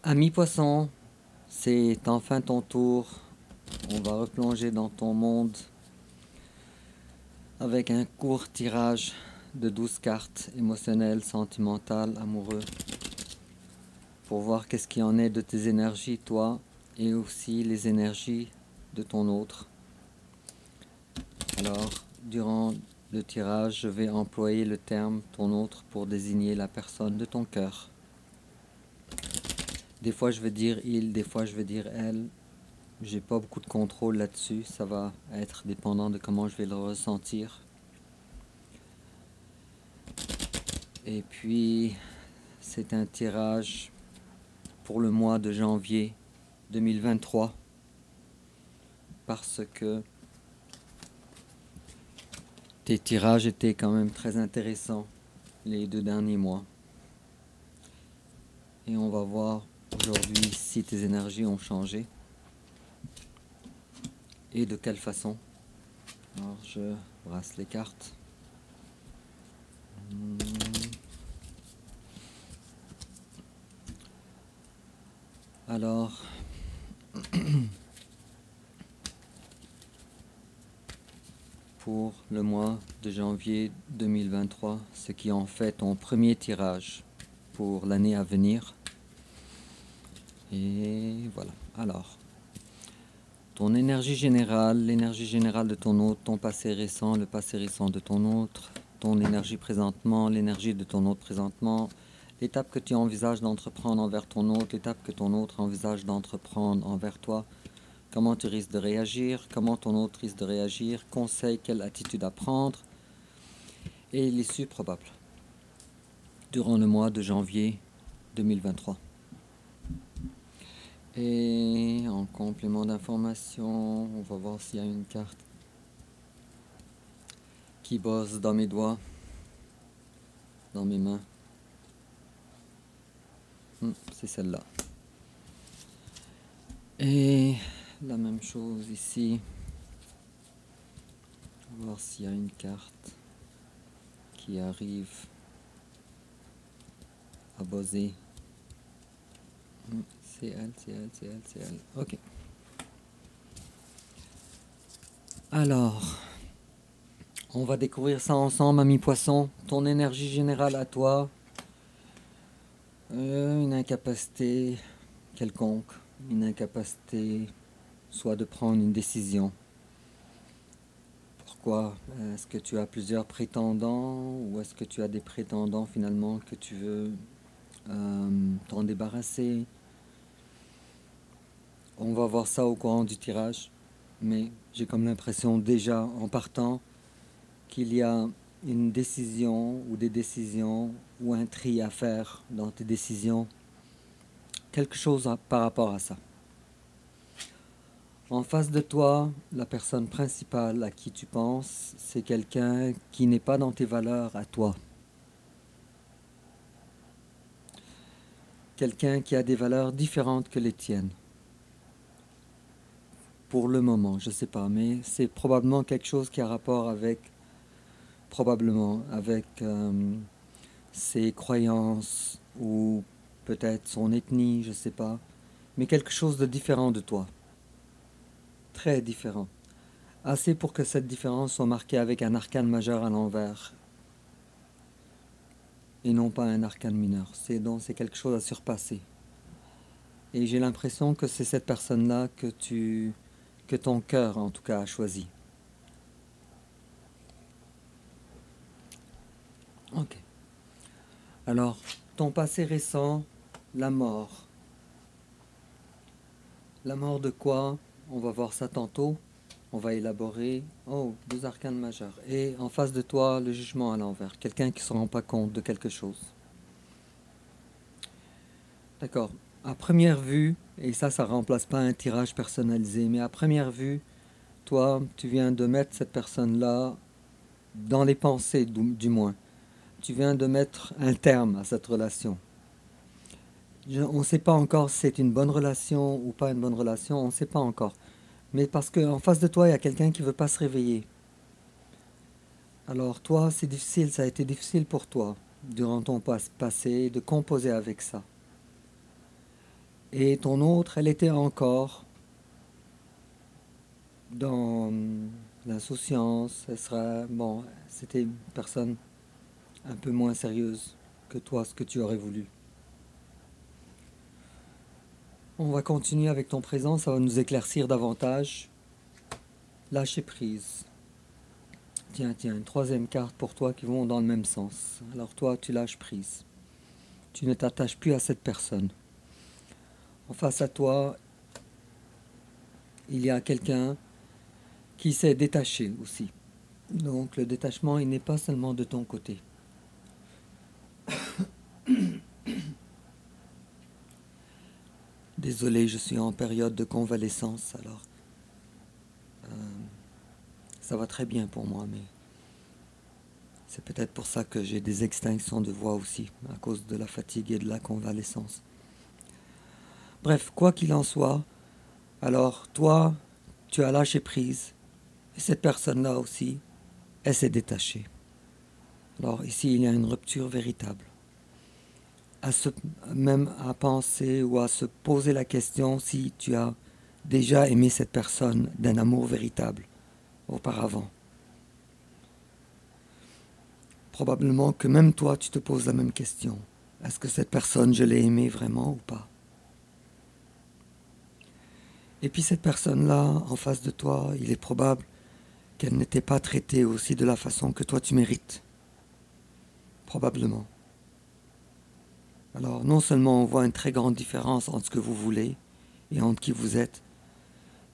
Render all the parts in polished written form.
Ami poisson, c'est enfin ton tour. On va replonger dans ton monde avec un court tirage de 12 cartes émotionnelles, sentimentales, amoureux, pour voir qu'est-ce qu'il en est de tes énergies, toi, et aussi les énergies de ton autre. Alors, durant le tirage, je vais employer le terme ton autre pour désigner la personne de ton cœur. Des fois, je vais dire il, des fois, je vais dire elle. J'ai pas beaucoup de contrôle là-dessus, ça va être dépendant de comment je vais le ressentir. Et puis, c'est un tirage pour le mois de janvier 2023 parce que tes tirages étaient quand même très intéressants les 2 derniers mois. Et on va voir aujourd'hui si tes énergies ont changé et de quelle façon. Alors, je brasse les cartes. Alors, pour le mois de janvier 2023, ce qui en fait ton premier tirage pour l'année à venir. Et voilà. Alors, ton énergie générale, l'énergie générale de ton autre, ton passé récent, le passé récent de ton autre, ton énergie présentement, l'énergie de ton autre présentement, l'étape que tu envisages d'entreprendre envers ton autre, l'étape que ton autre envisage d'entreprendre envers toi, comment tu risques de réagir, comment ton autre risque de réagir, conseils, quelle attitude à prendre, et l'issue probable durant le mois de janvier 2023. Et en complément d'information, on va voir s'il y a une carte qui bosse dans mes doigts, dans mes mains. C'est celle-là. Et la même chose ici. On va voir s'il y a une carte qui arrive à bosser. C'est elle, c'est elle, c'est elle, c'est elle. Ok. Alors, on va découvrir ça ensemble, ami poisson. Ton énergie générale à toi. Une incapacité quelconque. Une incapacité soit de prendre une décision. Pourquoi? Est-ce que tu as plusieurs prétendants ou est-ce que tu as des prétendants finalement que tu veux t'en débarrasser? On va voir ça au courant du tirage, mais j'ai comme l'impression déjà en partant qu'il y a une décision ou des décisions ou un tri à faire dans tes décisions, quelque chose par rapport à ça. En face de toi, la personne principale à qui tu penses, c'est quelqu'un qui n'est pas dans tes valeurs à toi. Quelqu'un qui a des valeurs différentes que les tiennes. Pour le moment, je ne sais pas, mais c'est probablement quelque chose qui a rapport avec, probablement, avec ses croyances ou peut-être son ethnie, je ne sais pas, mais quelque chose de différent de toi. Très différent. Assez pour que cette différence soit marquée avec un arcane majeur à l'envers et non pas un arcane mineur. C'est quelque chose à surpasser. Et j'ai l'impression que c'est cette personne-là que ton cœur en tout cas a choisi. Ok. Alors, ton passé récent, la mort. La mort de quoi? On va voir ça tantôt. On va élaborer. Oh, 2 arcanes majeurs. Et en face de toi, le jugement à l'envers. Quelqu'un qui ne se rend pas compte de quelque chose. D'accord. À première vue, et ça remplace pas un tirage personnalisé, mais à première vue, toi, tu viens de mettre cette personne-là dans les pensées, du moins. Tu viens de mettre un terme à cette relation. On ne sait pas encore si c'est une bonne relation ou pas une bonne relation, on ne sait pas encore. Mais parce qu'en face de toi, il y a quelqu'un qui ne veut pas se réveiller. Alors toi, c'est difficile, ça a été difficile pour toi, durant ton passé, de composer avec ça. Et ton autre, elle était encore dans l'insouciance. Elle sera, bon, c'était une personne un peu moins sérieuse que toi, ce que tu aurais voulu. On va continuer avec ton présent, ça va nous éclaircir davantage. Lâcher prise. Tiens, une troisième carte pour toi qui vont dans le même sens. Alors toi, tu lâches prise. Tu ne t'attaches plus à cette personne. En face à toi, il y a quelqu'un qui s'est détaché aussi. Donc le détachement, il n'est pas seulement de ton côté. Désolé, je suis en période de convalescence, alors ça va très bien pour moi, mais c'est peut-être pour ça que j'ai des extinctions de voix aussi, à cause de la fatigue et de la convalescence. Bref, quoi qu'il en soit, alors toi, tu as lâché prise, et cette personne-là aussi, elle s'est détachée. Alors ici, il y a une rupture véritable. Même à penser ou à se poser la question si tu as déjà aimé cette personne d'un amour véritable auparavant. Probablement que même toi, tu te poses la même question. Est-ce que cette personne, je l'ai aimée vraiment ou pas? Et puis cette personne-là, en face de toi, il est probable qu'elle n'était pas traitée aussi de la façon que toi tu mérites. Probablement. Alors non seulement on voit une très grande différence entre ce que vous voulez et entre qui vous êtes,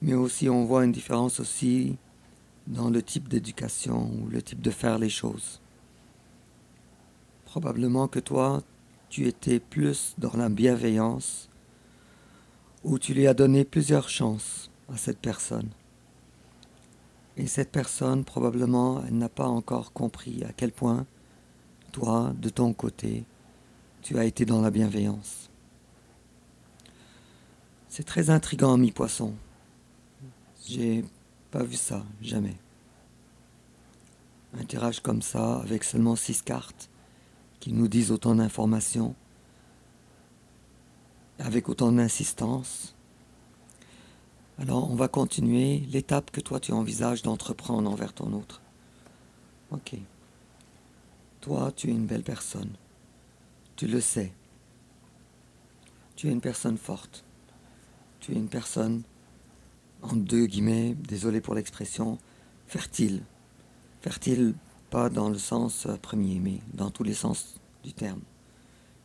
mais aussi on voit une différence aussi dans le type d'éducation ou le type de faire les choses. Probablement que toi, tu étais plus dans la bienveillance, où tu lui as donné plusieurs chances à cette personne. Et cette personne, probablement, elle n'a pas encore compris à quel point, toi, de ton côté, tu as été dans la bienveillance. C'est très intriguant, mi-poisson. J'ai pas vu ça, jamais. Un tirage comme ça, avec seulement 6 cartes, qui nous disent autant d'informations, avec autant d'insistance. Alors, on va continuer l'étape que toi tu envisages d'entreprendre envers ton autre. Ok. Toi, tu es une belle personne. Tu le sais. Tu es une personne forte. Tu es une personne, en deux guillemets, désolé pour l'expression, fertile. Fertile, pas dans le sens premier, mais dans tous les sens du terme.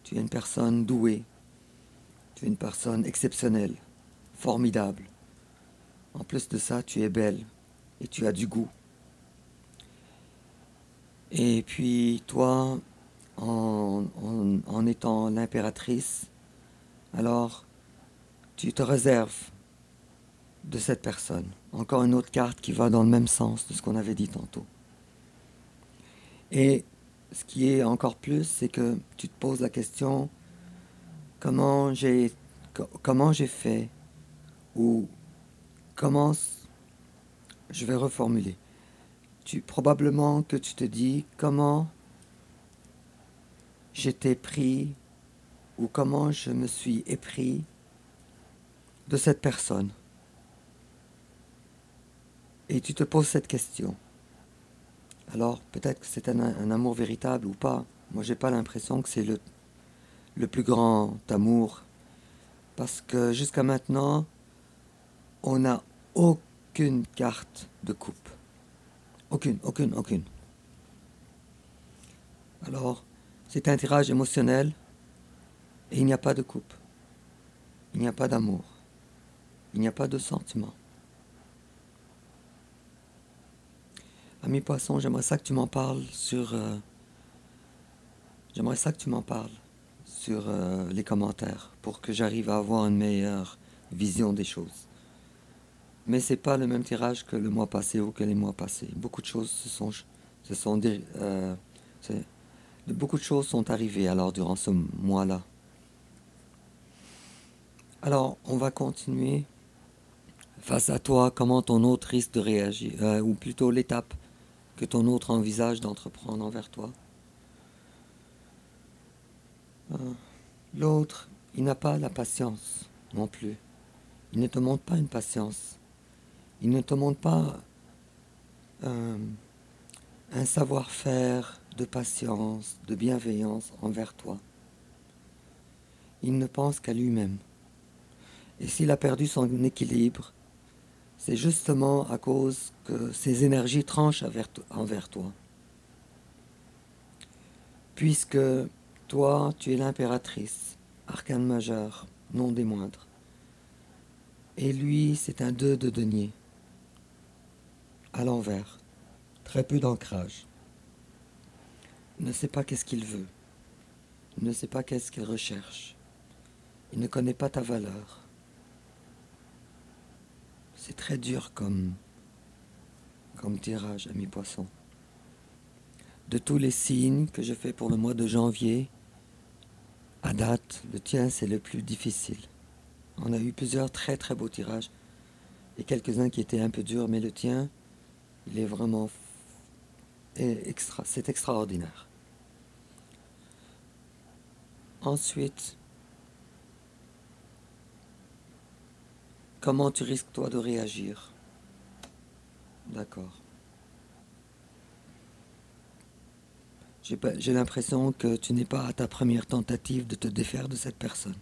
Tu es une personne douée. Tu es une personne exceptionnelle, formidable. En plus de ça, tu es belle et tu as du goût. Et puis toi, en étant l'impératrice, alors tu te réserves de cette personne. Encore une autre carte qui va dans le même sens de ce qu'on avait dit tantôt. Et ce qui est encore plus, c'est que tu te poses la question, comment j'ai fait, ou comment, je vais reformuler. Probablement que tu te dis comment j'étais pris ou comment je me suis épris de cette personne. Et tu te poses cette question. Alors, peut-être que c'est un amour véritable ou pas. Moi, j'ai pas l'impression que c'est le plus grand amour. Parce que jusqu'à maintenant, on n'a aucune carte de coupe. Aucune. Alors, c'est un tirage émotionnel et il n'y a pas de coupe. Il n'y a pas d'amour. Il n'y a pas de sentiment. Ami Poisson, j'aimerais ça que tu m'en parles sur... les commentaires pour que j'arrive à avoir une meilleure vision des choses. Mais c'est pas le même tirage que le mois passé ou que les mois passés. Beaucoup de choses beaucoup de choses sont arrivées alors durant ce mois-là. Alors, on va continuer. Face à toi, comment ton autre risque de réagir, ou plutôt l'étape que ton autre envisage d'entreprendre envers toi. L'autre, il n'a pas la patience non plus. Il ne te montre pas une patience. Il ne te montre pas un savoir-faire de patience, de bienveillance envers toi. Il ne pense qu'à lui-même. Et s'il a perdu son équilibre, c'est justement à cause que ses énergies tranchent envers toi. Puisque toi, tu es l'impératrice, arcane majeur, non des moindres. Et lui, c'est un 2 de denier, à l'envers, très peu d'ancrage. Il ne sait pas qu'est-ce qu'il veut, il ne sait pas qu'est-ce qu'il recherche, il ne connaît pas ta valeur. C'est très dur comme tirage, ami poisson. De tous les signes que je fais pour le mois de janvier, à date, le tien c'est le plus difficile. On a eu plusieurs très très beaux tirages et quelques-uns qui étaient un peu durs, mais le tien, il est vraiment c'est extraordinaire. Ensuite, comment tu risques toi de réagir? D'accord. J'ai l'impression que tu n'es pas à ta première tentative de te défaire de cette personne.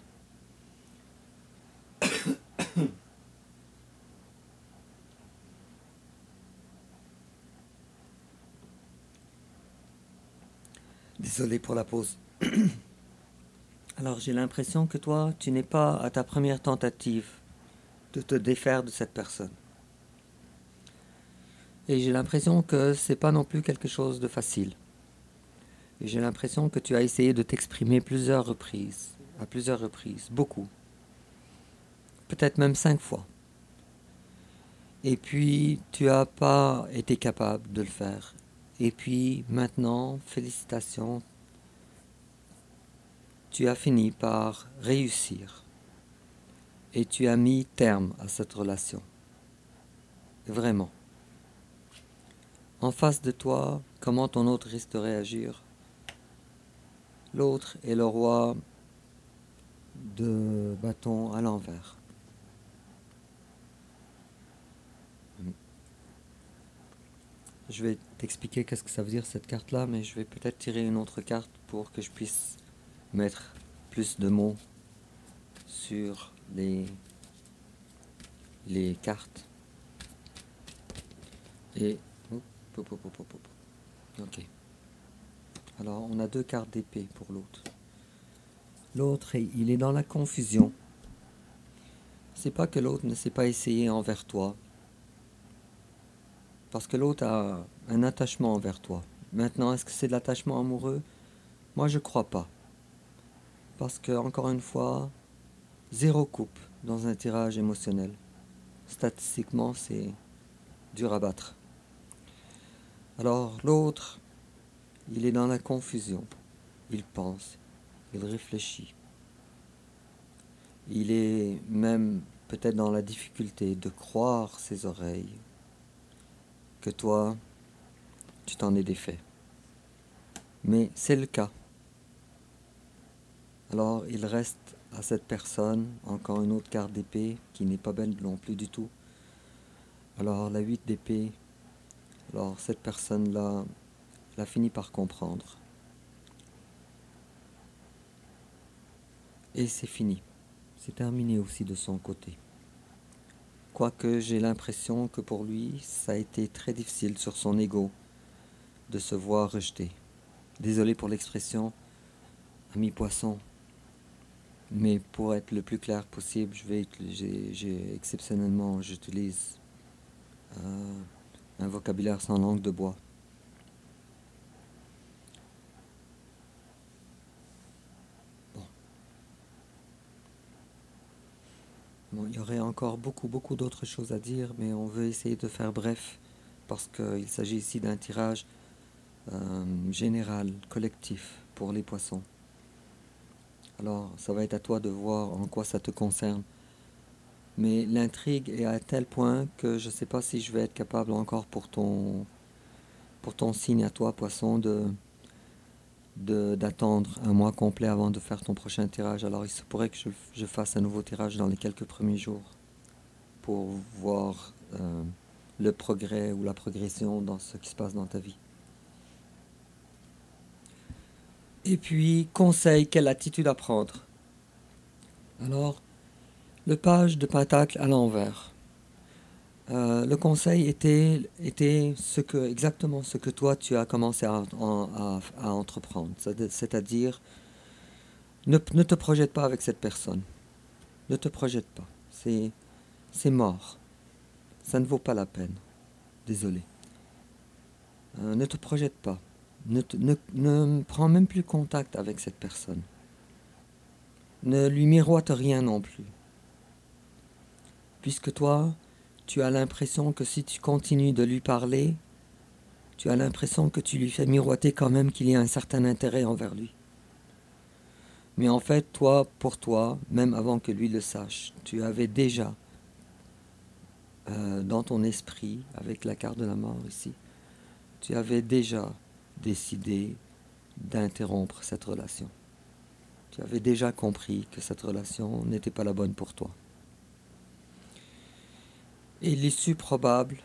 Désolé pour la pause. Alors j'ai l'impression que toi, tu n'es pas à ta première tentative de te défaire de cette personne. Et j'ai l'impression que c'est pas non plus quelque chose de facile. Et j'ai l'impression que tu as essayé de t'exprimer à plusieurs reprises, beaucoup. Peut-être même 5 fois. Et puis, tu n'as pas été capable de le faire. Et puis, maintenant, félicitations, tu as fini par réussir. Et tu as mis terme à cette relation. Vraiment. En face de toi, comment ton autre risque de réagir? L'autre est le roi de bâton à l'envers. Je vais t'expliquer qu'est-ce que ça veut dire cette carte-là, mais je vais peut-être tirer une autre carte pour que je puisse mettre plus de mots sur les cartes. Et ok. Alors on a 2 cartes d'épée pour l'autre. L'autre, il est dans la confusion. C'est pas que l'autre ne s'est pas essayé envers toi, parce que l'autre a un attachement envers toi. Maintenant, est-ce que c'est de l'attachement amoureux? Moi, je crois pas. Parce que, encore une fois, 0 coupe dans un tirage émotionnel. Statistiquement, c'est dur à battre. Alors, l'autre, il est dans la confusion. Il pense, il réfléchit. Il est même peut-être dans la difficulté de croire ses oreilles que toi, tu t'en es défait. Mais c'est le cas. Alors il reste à cette personne encore une autre carte d'épée qui n'est pas belle non plus du tout. Alors la 8 d'épée, alors cette personne-là, elle a fini par comprendre. Et c'est fini. C'est terminé aussi de son côté. Quoique j'ai l'impression que pour lui, ça a été très difficile sur son ego de se voir rejeté. Désolé pour l'expression, ami poisson. Mais pour être le plus clair possible, exceptionnellement, j'utilise un vocabulaire sans langue de bois. Bon, il y aurait encore beaucoup d'autres choses à dire, mais on veut essayer de faire bref, parce qu'il s'agit ici d'un tirage général, collectif, pour les poissons. Alors, ça va être à toi de voir en quoi ça te concerne. Mais l'intrigue est à tel point que je ne sais pas si je vais être capable encore pour ton signe à toi, poisson, d'attendre un mois complet avant de faire ton prochain tirage. Alors il se pourrait que je fasse un nouveau tirage dans les quelques premiers jours pour voir le progrès ou la progression dans ce qui se passe dans ta vie. Et puis, conseil, quelle attitude à prendre? Alors, le page de Pentacle à l'envers. Le conseil était exactement ce que toi tu as commencé à entreprendre. C'est-à-dire, ne te projette pas avec cette personne. Ne te projette pas. C'est mort. Ça ne vaut pas la peine. Désolé. Ne te projette pas. Ne prends même plus contact avec cette personne. Ne lui miroite rien non plus. Puisque toi, tu as l'impression que si tu continues de lui parler, tu as l'impression que tu lui fais miroiter quand même qu'il y a un certain intérêt envers lui. Mais en fait, toi, pour toi, même avant que lui le sache, tu avais déjà, dans ton esprit, avec la carte de la mort ici, tu avais déjà décidé d'interrompre cette relation. Tu avais déjà compris que cette relation n'était pas la bonne pour toi. Et l'issue probable,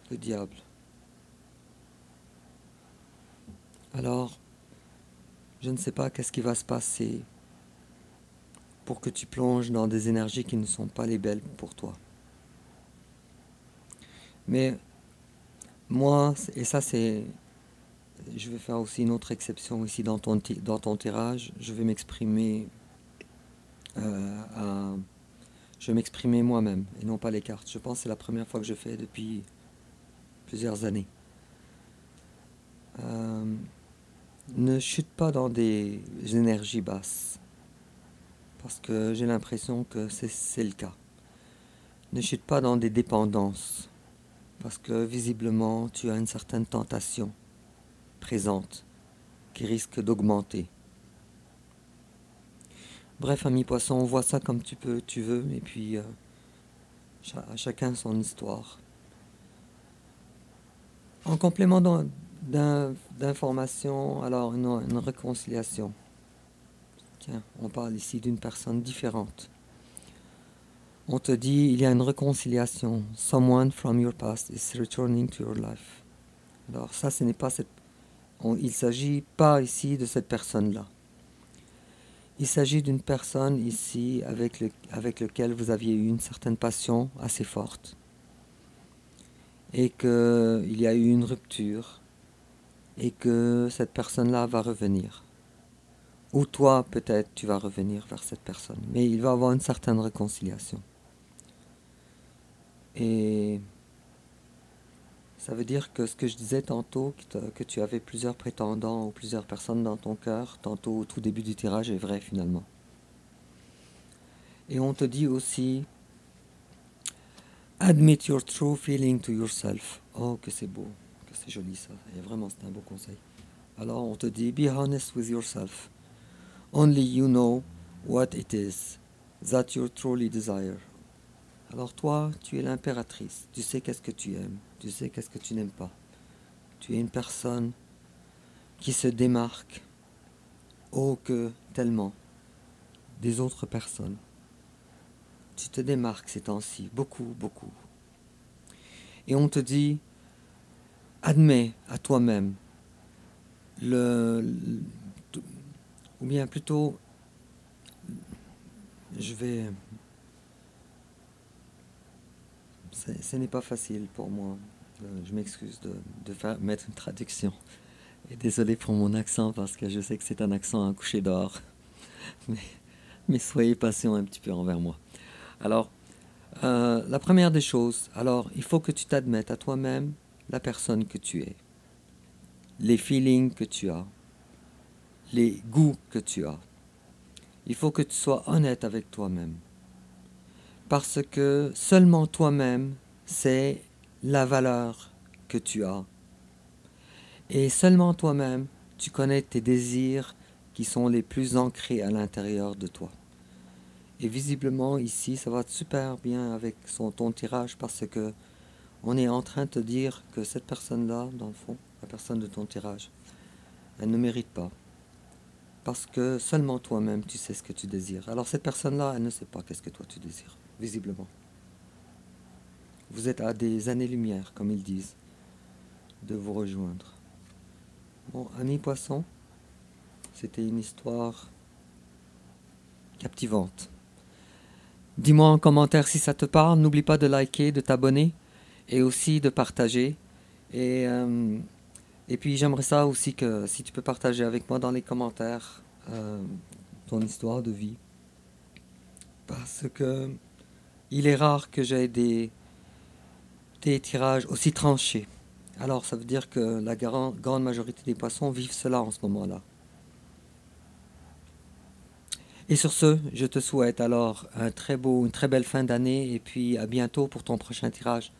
le diable. Alors, je ne sais pas qu'est-ce qui va se passer pour que tu plonges dans des énergies qui ne sont pas les belles pour toi. Mais moi, et ça c'est... Je vais faire aussi une autre exception ici dans ton tirage. Je vais m'exprimer je vais m'exprimer moi-même et non pas les cartes. Je pense que c'est la première fois que je fais depuis plusieurs années. Ne chute pas dans des énergies basses. Parce que j'ai l'impression que c'est le cas. Ne chute pas dans des dépendances. Parce que visiblement, tu as une certaine tentation présente qui risque d'augmenter. Bref, ami poisson, on voit ça comme tu veux, et puis à chacun son histoire. En complément d'informations, alors une réconciliation. Tiens, on parle ici d'une personne différente. On te dit, il y a une réconciliation. Someone from your past is returning to your life. Alors ça, ce n'est pas il ne s'agit pas ici de cette personne-là. Il s'agit d'une personne ici avec laquelle vous aviez eu une certaine passion assez forte. Et qu'il y a eu une rupture. Et que cette personne-là va revenir. Ou toi, peut-être, tu vas revenir vers cette personne. Mais il va y avoir une certaine réconciliation. Et ça veut dire que ce que je disais tantôt, que tu avais plusieurs prétendants ou plusieurs personnes dans ton cœur, tantôt au tout début du tirage, est vrai finalement. Et on te dit aussi, admit your true feeling to yourself. Oh, que c'est beau, que c'est joli ça. Et vraiment, c'est un beau conseil. Alors on te dit, be honest with yourself. Only you know what it is that you truly desire. Alors toi, tu es l'impératrice. Tu sais qu'est-ce que tu aimes. Tu sais qu'est-ce que tu n'aimes pas. Tu es une personne qui se démarque, oh que tellement, des autres personnes. Tu te démarques ces temps-ci, beaucoup, beaucoup. Et on te dit, admets à toi-même, ou bien plutôt, ce n'est pas facile pour moi. Je m'excuse de mettre une traduction. Et désolé pour mon accent parce que je sais que c'est un accent à coucher dehors. Mais soyez patient un petit peu envers moi. Alors, la première des choses, alors il faut que tu t'admettes à toi-même la personne que tu es. Les feelings que tu as. Les goûts que tu as. Il faut que tu sois honnête avec toi-même. Parce que seulement toi-même, c'est la valeur que tu as. Et seulement toi-même, tu connais tes désirs qui sont les plus ancrés à l'intérieur de toi. Et visiblement, ici, ça va super bien avec ton tirage parce que on est en train de te dire que cette personne-là, dans le fond, la personne de ton tirage, Elle ne mérite pas. Parce que seulement toi-même, tu sais ce que tu désires. Alors cette personne-là, elle ne sait pas qu'est-ce que toi tu désires, visiblement. Vous êtes à des années-lumière, comme ils disent, de vous rejoindre. Bon, ami poisson, c'était une histoire captivante. Dis-moi en commentaire si ça te parle. N'oublie pas de liker, de t'abonner et aussi de partager. Et, euh, et puis j'aimerais ça aussi que si tu peux partager avec moi dans les commentaires ton histoire de vie. Parce que il est rare que j'ai des tirages aussi tranchés. Alors ça veut dire que la grande majorité des poissons vivent cela en ce moment-là. Et sur ce, je te souhaite alors une très belle fin d'année et puis à bientôt pour ton prochain tirage.